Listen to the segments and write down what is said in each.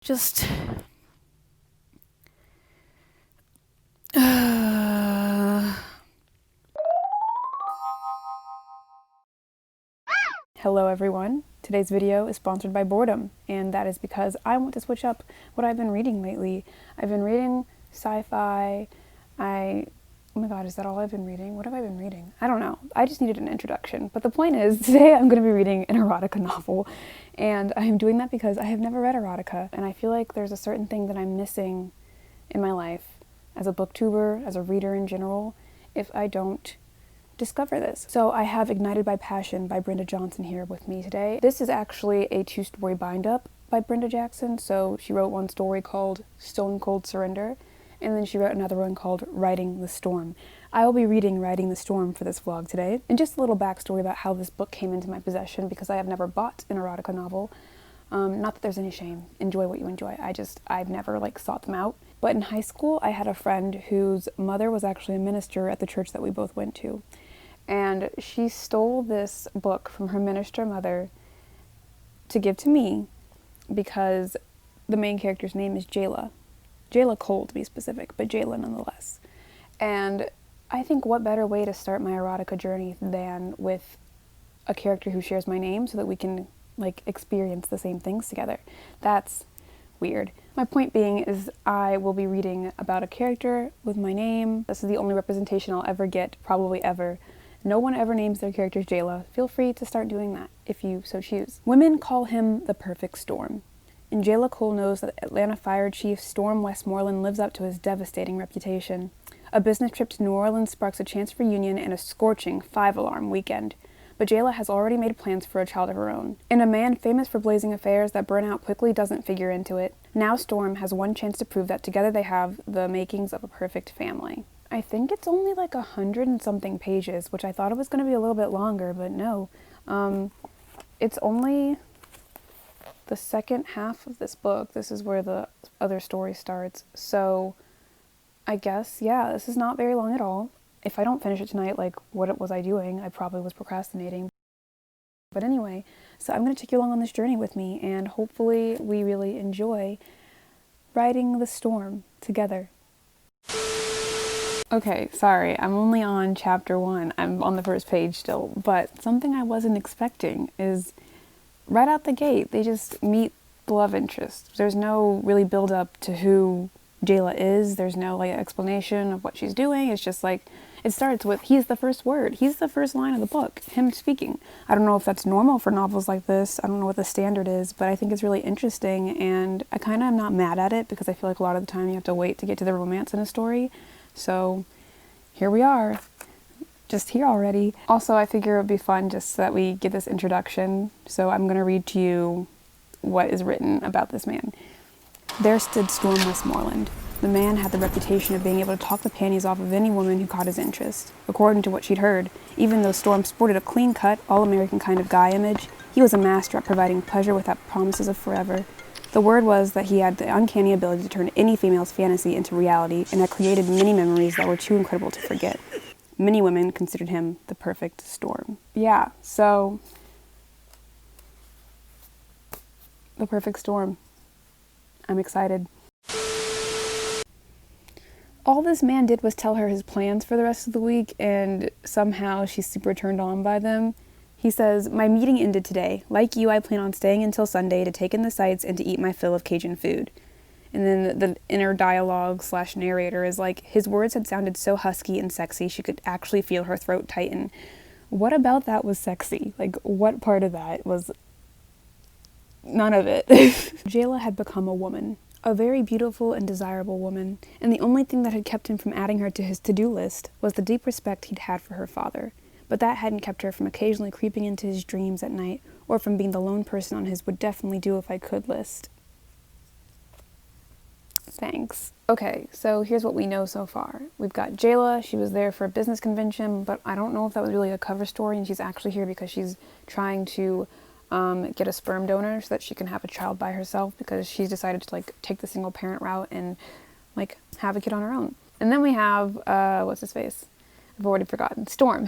Just Hello everyone. Today's video is sponsored by boredom, and that is because I want to switch up what I've been reading lately. I've been reading sci-fi. Oh my god, is that all I've been reading? What have I been reading? I don't know. I just needed an introduction. But the point is, today I'm going to be reading an erotica novel, and I'm doing that because I have never read erotica, and I feel like there's a certain thing that I'm missing in my life as a booktuber, as a reader in general, if I don't discover this. So I have Ignited by Passion by Brenda Johnson here with me today. This is actually a 2-story bind-up by Brenda Jackson. So she wrote one story called Stone Cold Surrender, and then she wrote another one called Riding the Storm. I will be reading Riding the Storm for this vlog today. And just a little backstory about how this book came into my possession, because I have never bought an erotica novel. Not that there's any shame. Enjoy what you enjoy. I've never sought them out. But in high school, I had a friend whose mother was actually a minister at the church that we both went to. And she stole this book from her minister mother to give to me because the main character's name is Jayla. Jayla Cole, to be specific, but Jayla nonetheless. And I think what better way to start my erotica journey than with a character who shares my name so that we can experience the same things together. That's weird. My point being is I will be reading about a character with my name. This is the only representation I'll ever get, probably ever. No one ever names their characters Jayla. Feel free to start doing that if you so choose. Women call him the perfect storm. And Jayla Cole knows that Atlanta Fire Chief Storm Westmoreland lives up to his devastating reputation. A business trip to New Orleans sparks a chance for union and a scorching 5-alarm weekend. But Jayla has already made plans for a child of her own. And a man famous for blazing affairs that burn out quickly doesn't figure into it. Now Storm has one chance to prove that together they have the makings of a perfect family. I think it's only 100 and something pages, which I thought it was going to be a little bit longer, but no. It's only the second half of this book. This is where the other story starts. So I guess, yeah, this is not very long at all. If I don't finish it tonight, what was I doing? I probably was procrastinating. But anyway, so I'm going to take you along on this journey with me, and hopefully we really enjoy riding the storm together. Okay, sorry, I'm only on chapter 1. I'm on the first page still, but something I wasn't expecting is right out the gate, they just meet the love interest. There's no really build up to who Jayla is. There's no explanation of what she's doing. It's just it starts with, he's the first word. He's the first line of the book, him speaking. I don't know if that's normal for novels like this. I don't know what the standard is, but I think it's really interesting, and I kind of am not mad at it because I feel like a lot of the time you have to wait to get to the romance in a story. So here we are, just here already. Also, I figure it would be fun just so that we get this introduction. So I'm going to read to you what is written about this man. There stood Storm Westmoreland. The man had the reputation of being able to talk the panties off of any woman who caught his interest. According to what she'd heard, even though Storm sported a clean-cut, all-American kind of guy image, he was a master at providing pleasure without promises of forever. The word was that he had the uncanny ability to turn any female's fantasy into reality, and had created many memories that were too incredible to forget. Many women considered him the perfect storm. Yeah, so the perfect storm. I'm excited. All this man did was tell her his plans for the rest of the week, and somehow she's super turned on by them. He says, "My meeting ended today. Like you, I plan on staying until Sunday to take in the sights and to eat my fill of Cajun food." And then the inner dialogue / narrator is his words had sounded so husky and sexy she could actually feel her throat tighten. What about that was sexy? What part of that was... None of it. Jayla had become a woman. A very beautiful and desirable woman. And the only thing that had kept him from adding her to his to-do list was the deep respect he'd had for her father. But that hadn't kept her from occasionally creeping into his dreams at night, or from being the lone person on his would definitely do if I could list. Thanks. Okay, so here's what we know so far. We've got Jayla. She was there for a business convention, but I don't know if that was really a cover story, and she's actually here because she's trying to get a sperm donor so that she can have a child by herself, because she's decided to take the single parent route and have a kid on her own. And then we have what's his face? I've already forgotten. Storm.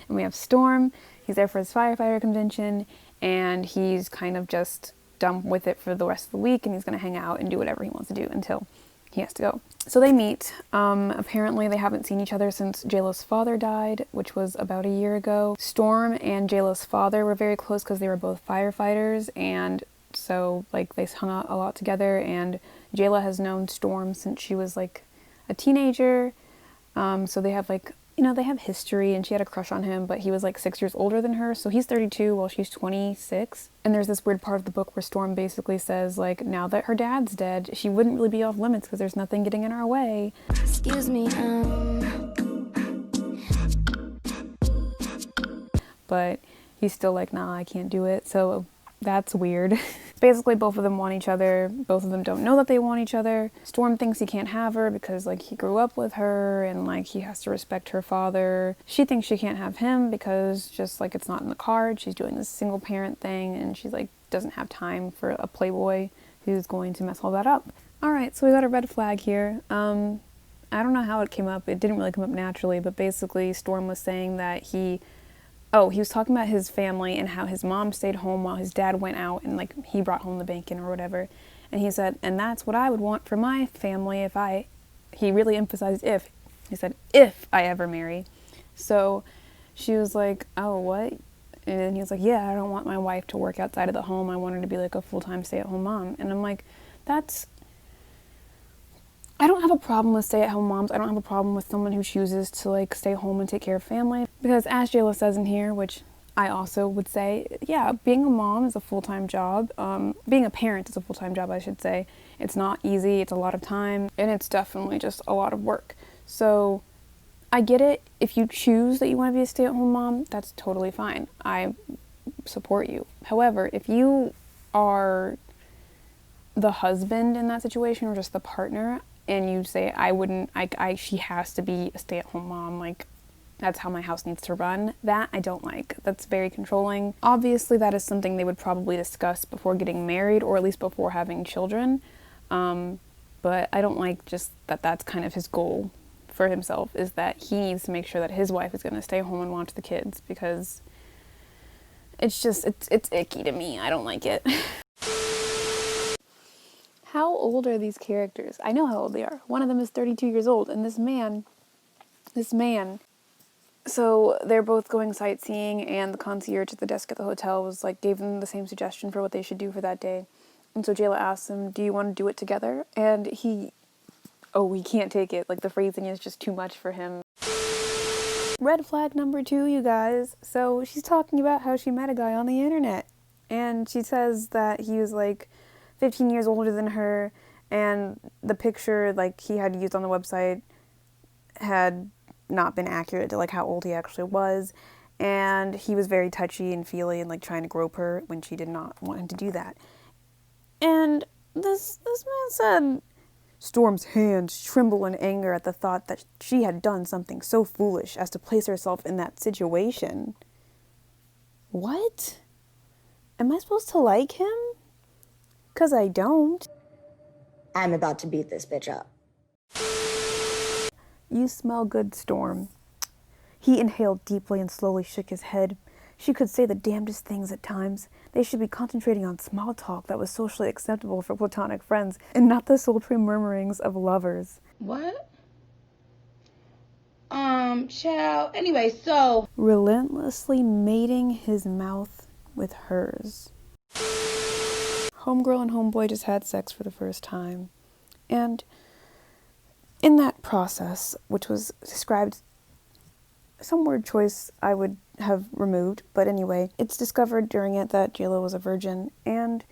And we have Storm. He's there for his firefighter convention, and he's kind of just done with it for the rest of the week, and he's going to hang out and do whatever he wants to do until he has to go. So they meet. Apparently they haven't seen each other since JLo's father died, which was about a year ago. Storm and JLo's father were very close because they were both firefighters, and so like they hung out a lot together, and JLo has known Storm since she was like a teenager. So they have like, you know, they have history, and she had a crush on him, but he was like 6 years older than her, so he's 32 while she's 26. And there's this weird part of the book where Storm basically says, like, now that her dad's dead, she wouldn't really be off limits because there's nothing getting in our way. Excuse me, But he's still like, nah, I can't do it, so that's weird. Basically, both of them want each other. Both of them don't know that they want each other. Storm thinks he can't have her because, like, he grew up with her and, like, he has to respect her father. She thinks she can't have him because just, like, it's not in the card. She's doing this single parent thing, and she's, like, doesn't have time for a playboy who's going to mess all that up. Alright, so we got a red flag here. I don't know how it came up. It didn't really come up naturally, but basically Storm was saying that he was talking about his family and how his mom stayed home while his dad went out and, like, he brought home the bacon or whatever. And he said, and that's what I would want for my family he really emphasized if. He said, if I ever marry. So she was like, oh, what? And then he was like, yeah, I don't want my wife to work outside of the home. I want her to be, like, a full-time stay-at-home mom. And I'm like, I don't have a problem with stay-at-home moms. I don't have a problem with someone who chooses to, like, stay home and take care of family. Because as JLo says in here, which I also would say, yeah, being a mom is a full-time job. Being a parent is a full-time job, I should say. It's not easy. It's a lot of time. And it's definitely just a lot of work. So I get it. If you choose that you want to be a stay-at-home mom, that's totally fine. I support you. However, if you are the husband in that situation or just the partner, and you say, she has to be a stay-at-home mom, like, that's how my house needs to run, that I don't like. That's very controlling. Obviously, that is something they would probably discuss before getting married, or at least before having children. But I don't like just that's kind of his goal for himself, is that he needs to make sure that his wife is going to stay home and watch the kids, because it's icky to me. I don't like it. How old are these characters? I know how old they are. One of them is 32 years old, and this man, so they're both going sightseeing, and the concierge at the desk at the hotel was like, gave them the same suggestion for what they should do for that day. And so JLo asks him, do you want to do it together? And he can't take it. Like, the phrasing is just too much for him. Red flag number 2, you guys. So she's talking about how she met a guy on the internet, and she says that he was like 15 years older than her, and the picture, like, he had used on the website had not been accurate to, like, how old he actually was, and he was very touchy and feely and, like, trying to grope her when she did not want him to do that. And this man said Storm's hands tremble in anger at the thought that she had done something so foolish as to place herself in that situation. What? Am I supposed to like him? 'Cause I don't. I'm about to beat this bitch up. You smell good, Storm. He inhaled deeply and slowly shook his head. She could say the damnedest things at times. They should be concentrating on small talk that was socially acceptable for platonic friends, and not the sultry murmurings of lovers. What? Child. Anyway, so... Relentlessly mating his mouth with hers. Homegirl and homeboy just had sex for the first time. And in that process, which was described, some word choice I would have removed, but anyway, it's discovered during it that JLo was a virgin, and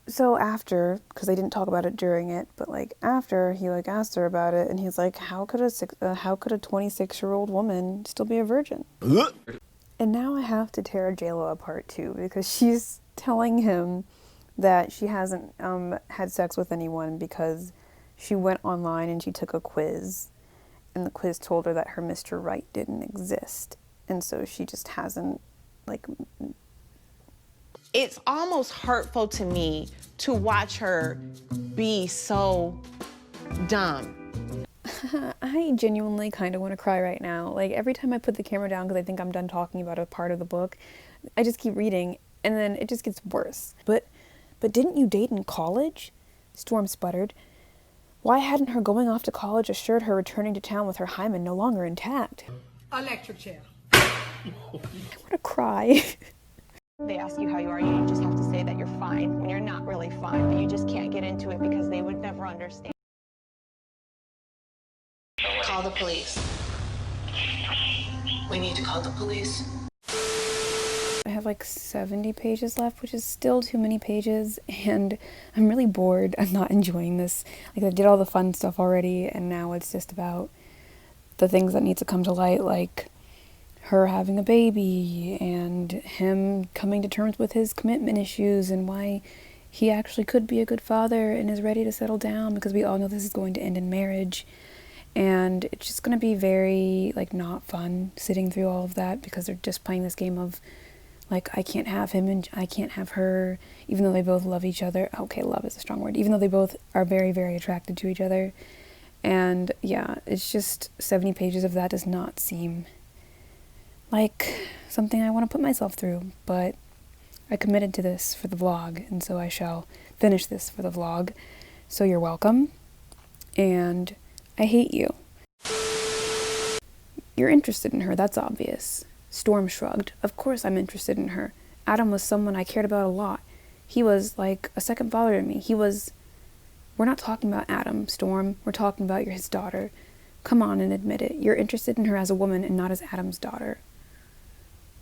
so after, because they didn't talk about it during it, but, like, after, he, like, asked her about it, and he's like, how could a 26-year-old woman still be a virgin? And now I have to tear JLo apart, too, because she's telling him that she hasn't had sex with anyone because she went online and she took a quiz, and the quiz told her that her Mr. Right didn't exist, and so she just hasn't, like... It's almost hurtful to me to watch her be so dumb. I genuinely kind of want to cry right now. Like, every time I put the camera down because I think I'm done talking about a part of the book, I just keep reading, and then it just gets worse. But But didn't you date in college? Storm sputtered. Why hadn't her going off to college assured her returning to town with her hymen no longer intact? Electric chair. I want to cry. They ask you how you are, you just have to say that you're fine when you're not really fine, but you just can't get into it because they would never understand. Call the police. We need to call the police. I have like 70 pages left, which is still too many pages, and I'm really bored. I'm not enjoying this. Like, I did all the fun stuff already, and now it's just about the things that need to come to light, like her having a baby and him coming to terms with his commitment issues and why he actually could be a good father and is ready to settle down, because we all know this is going to end in marriage. And it's just going to be very, like, not fun sitting through all of that, because they're just playing this game of, like, I can't have him and I can't have her, even though they both love each other. Okay, love is a strong word. Even though they both are very, very attracted to each other. And yeah, it's just 70 pages of that does not seem like something I want to put myself through. But I committed to this for the vlog, and so I shall finish this for the vlog. So you're welcome. And I hate you. You're interested in her, that's obvious. Storm shrugged. Of course I'm interested in her. Adam was someone I cared about a lot. He was like a second father to me. We're not talking about Adam, Storm. We're talking about his daughter. Come on and admit it. You're interested in her as a woman and not as Adam's daughter.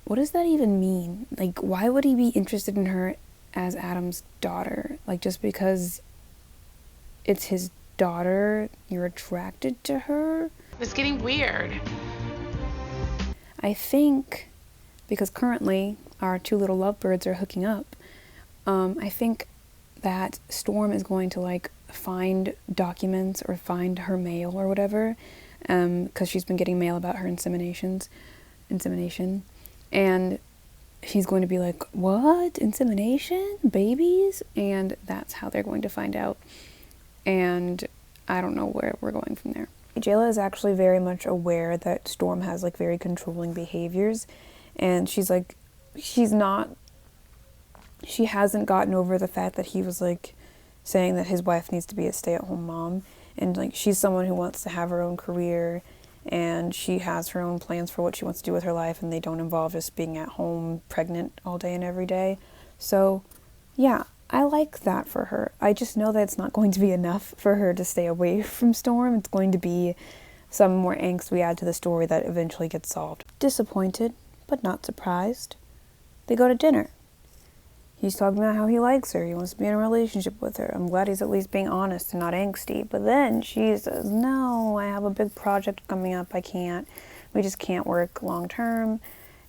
What does that even mean? Like, why would he be interested in her as Adam's daughter? Like, just because it's his daughter, you're attracted to her? It's getting weird. I think, because currently our two little lovebirds are hooking up, I think that Storm is going to, like, find documents or find her mail or whatever, because she's been getting mail about her insemination, and he's going to be like, what? Insemination? Babies? And that's how they're going to find out. And I don't know where we're going from there. Jayla is actually very much aware that Storm has, like, very controlling behaviors, and she hasn't gotten over the fact that he was, like, saying that his wife needs to be a stay-at-home mom, and, like, she's someone who wants to have her own career, and she has her own plans for what she wants to do with her life, and they don't involve just being at home pregnant all day and every day. So yeah, I like that for her. I just know that it's not going to be enough for her to stay away from Storm. It's going to be some more angst we add to the story that eventually gets solved. Disappointed, but not surprised. They go to dinner. He's talking about how he likes her. He wants to be in a relationship with her. I'm glad he's at least being honest and not angsty. But then she says, no, I have a big project coming up. I can't. We just can't work long term.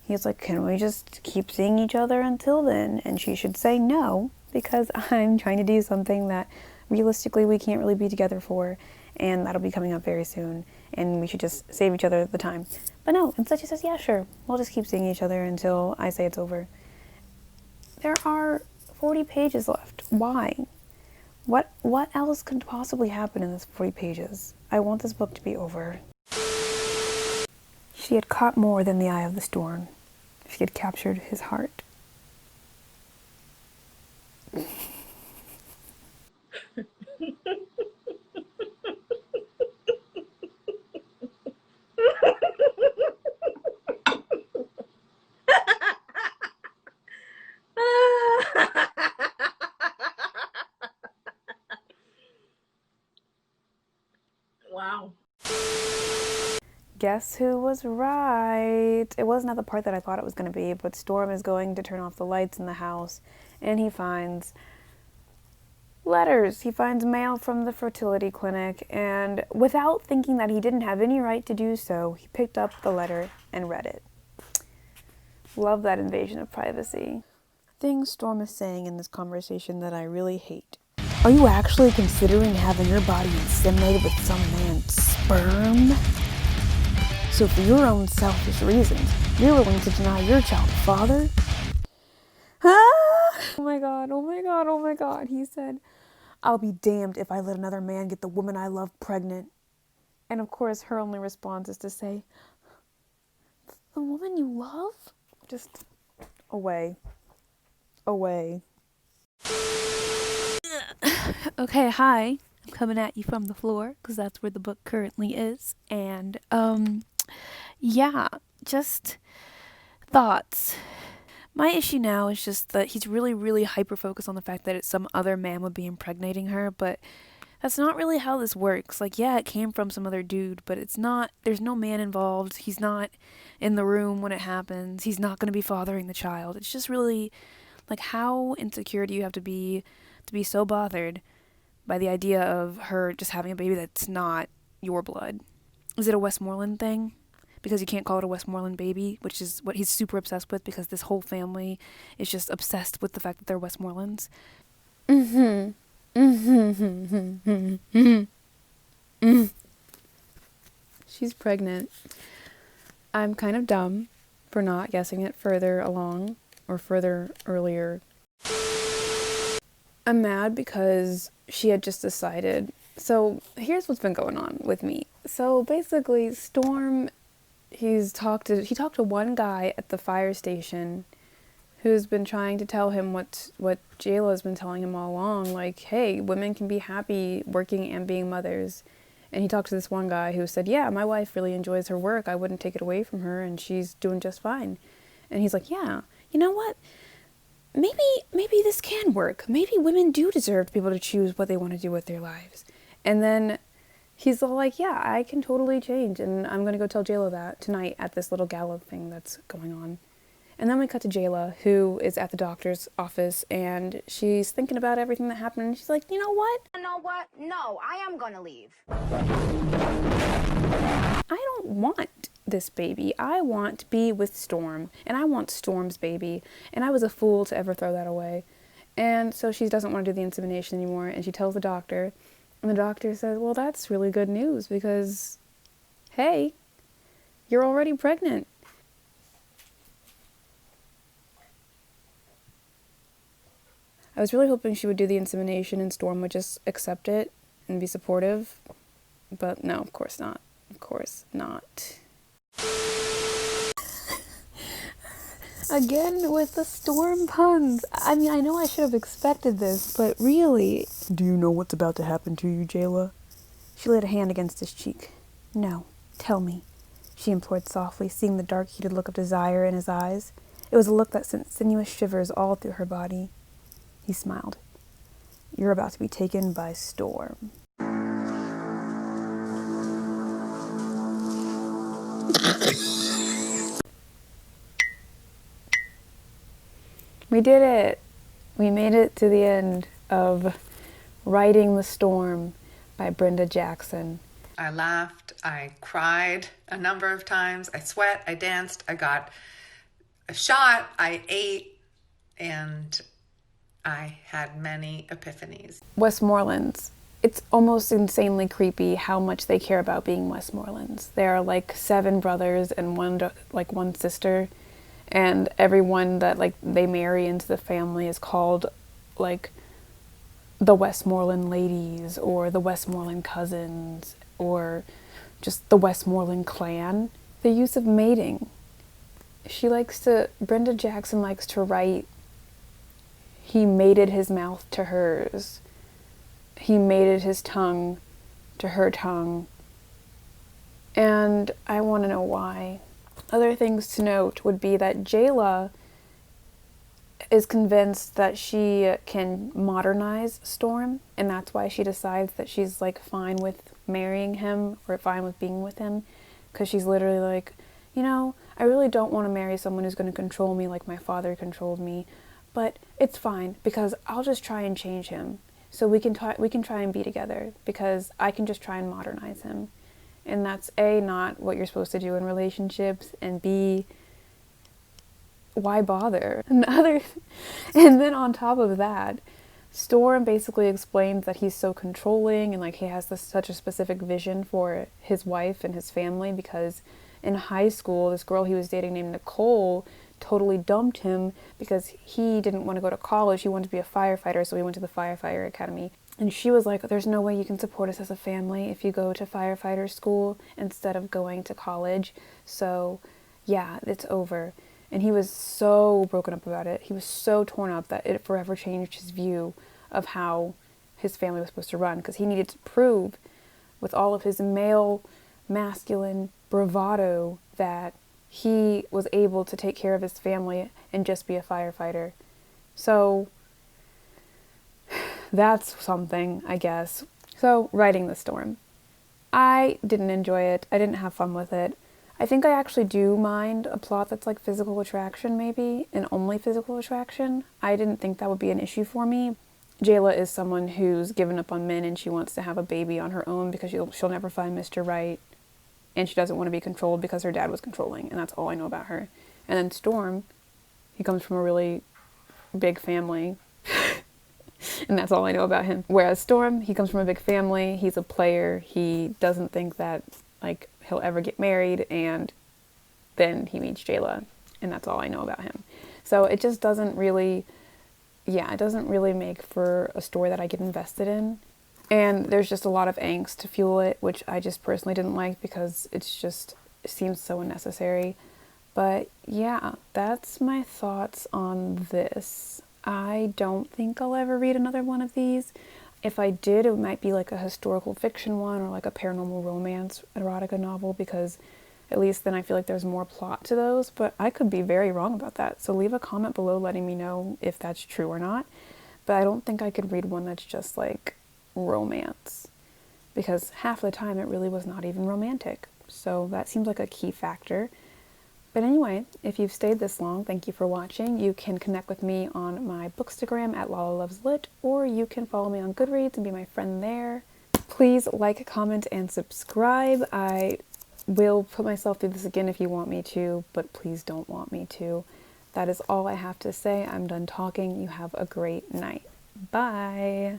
He's like, can we just keep seeing each other until then? And she should say no, because I'm trying to do something that realistically we can't really be together for, and that'll be coming up very soon, and we should just save each other the time. But no, instead she says, yeah, sure, we'll just keep seeing each other until I say it's over. There are 40 pages left. Why? What else could possibly happen in this 40 pages? I want this book to be over. She had caught more than the eye of the storm. She had captured his heart. Wow. Guess who was right? It wasn't at the part that I thought it was going to be, but Storm is going to turn off the lights in the house, and he finds letters. He finds mail from the fertility clinic, and without thinking that he didn't have any right to do so, he picked up the letter and read it. Love that invasion of privacy. Things Storm is saying in this conversation that I really hate. Are you actually considering having your body inseminated with some man's sperm? So for your own selfish reasons, you're willing to deny your child a father? Ah! Oh my god, oh my god, oh my god. He said, I'll be damned if I let another man get the woman I love pregnant. And of course, her only response is to say, the woman you love? Just away. Away. Okay, hi. I'm coming at you from the floor because that's where the book currently is. And, yeah, just thoughts. My issue now is just that he's really, really hyper focused on the fact that it's some other man would be impregnating her, but that's not really how this works. Like, yeah, it came from some other dude, but it's not, there's no man involved. He's not in the room when it happens. He's not going to be fathering the child. It's just really, like, how insecure do you have to be so bothered by the idea of her just having a baby that's not your blood? Is it a Westmoreland thing? Because you can't call it a Westmoreland baby, which is what he's super obsessed with, because this whole family is just obsessed with the fact that they're Westmorelands. She's pregnant. I'm kind of dumb for not guessing it further along or further earlier. I'm mad because she had just decided. So here's what's been going on with me. So basically, Storm, he talked to one guy at the fire station who's been trying to tell him what Jayla's been telling him all along, like, hey, women can be happy working and being mothers. And he talked to this one guy who said, yeah, my wife really enjoys her work. I wouldn't take it away from her, and she's doing just fine. And he's like, yeah, you know what? Maybe this can work. Maybe women do deserve to be able to choose what they want to do with their lives. And then he's all like, yeah, I can totally change, and I'm going to go tell Jayla that tonight at this little gala thing that's going on. And then we cut to Jayla, who is at the doctor's office, and she's thinking about everything that happened, and she's like, you know what? You know what? No, I am gonna leave. I don't want this baby. I want to be with Storm, and I want Storm's baby, and I was a fool to ever throw that away. And so she doesn't want to do the insemination anymore, and she tells the doctor, and the doctor says, well, that's really good news, because, hey, you're already pregnant. I was really hoping she would do the insemination and Storm would just accept it and be supportive, but no, of course not. Of course not. Again with the Storm puns. I mean, I know I should have expected this, but really... Do you know what's about to happen to you, Jayla? She laid a hand against his cheek. No, tell me, she implored softly, seeing the dark, heated look of desire in his eyes. It was a look that sent sinuous shivers all through her body. He smiled. You're about to be taken by storm. We did it. We made it to the end of Riding the Storm by Brenda Jackson. I laughed, I cried a number of times, I sweat, I danced, I got a shot, I ate, and I had many epiphanies. Westmorelands. It's almost insanely creepy how much they care about being Westmorelands. There are like 7 brothers and one sister, and everyone that like they marry into the family is called like the Westmoreland ladies or the Westmoreland cousins or just the Westmoreland clan. The use of mating. Brenda Jackson likes to write, he mated his mouth to hers. He mated his tongue to her tongue. And I want to know why. Other things to note would be that Jayla is convinced that she can modernize Storm, and that's why she decides that she's like fine with marrying him or fine with being with him, because she's literally like, you know, I really don't want to marry someone who's going to control me like my father controlled me, but it's fine because I'll just try and change him. So we can try and be together because I can just try and modernize him. And that's A, not what you're supposed to do in relationships, and B, why bother? And then on top of that, Storm basically explains that he's so controlling and like he has such a specific vision for his wife and his family because in high school, this girl he was dating named Nicole totally dumped him because he didn't want to go to college. He wanted to be a firefighter, so he went to the firefighter academy. And she was like, there's no way you can support us as a family if you go to firefighter school instead of going to college. So yeah, it's over. And he was so broken up about it. He was so torn up that it forever changed his view of how his family was supposed to run, because he needed to prove with all of his male, masculine bravado that he was able to take care of his family and just be a firefighter. So that's something, I guess. So, writing The Storm. I didn't enjoy it. I didn't have fun with it. I think I actually do mind a plot that's like physical attraction, maybe, and only physical attraction. I didn't think that would be an issue for me. Jayla is someone who's given up on men and she wants to have a baby on her own because she'll never find Mr. Right. And she doesn't want to be controlled because her dad was controlling, and that's all I know about her. And then Storm, he comes from a really big family, and that's all I know about him. Whereas Storm, he comes from a big family, he's a player, he doesn't think that, like, he'll ever get married, and then he meets Jayla, and that's all I know about him. So it just doesn't really, it doesn't really make for a story that I get invested in. And there's just a lot of angst to fuel it, which I just personally didn't like because it seems so unnecessary. But yeah, that's my thoughts on this. I don't think I'll ever read another one of these. If I did, it might be like a historical fiction one or like a paranormal romance erotica novel, because at least then I feel like there's more plot to those, but I could be very wrong about that. So leave a comment below letting me know if that's true or not. But I don't think I could read one that's just like romance, because half the time it really was not even romantic. So that seems like a key factor. But anyway, if you've stayed this long, thank you for watching. You can connect with me on my Bookstagram at LalaLovesLit, or you can follow me on Goodreads and be my friend there. Please like, comment, and subscribe. I will put myself through this again if you want me to, but please don't want me to. That is all I have to say. I'm done talking. You have a great night. Bye.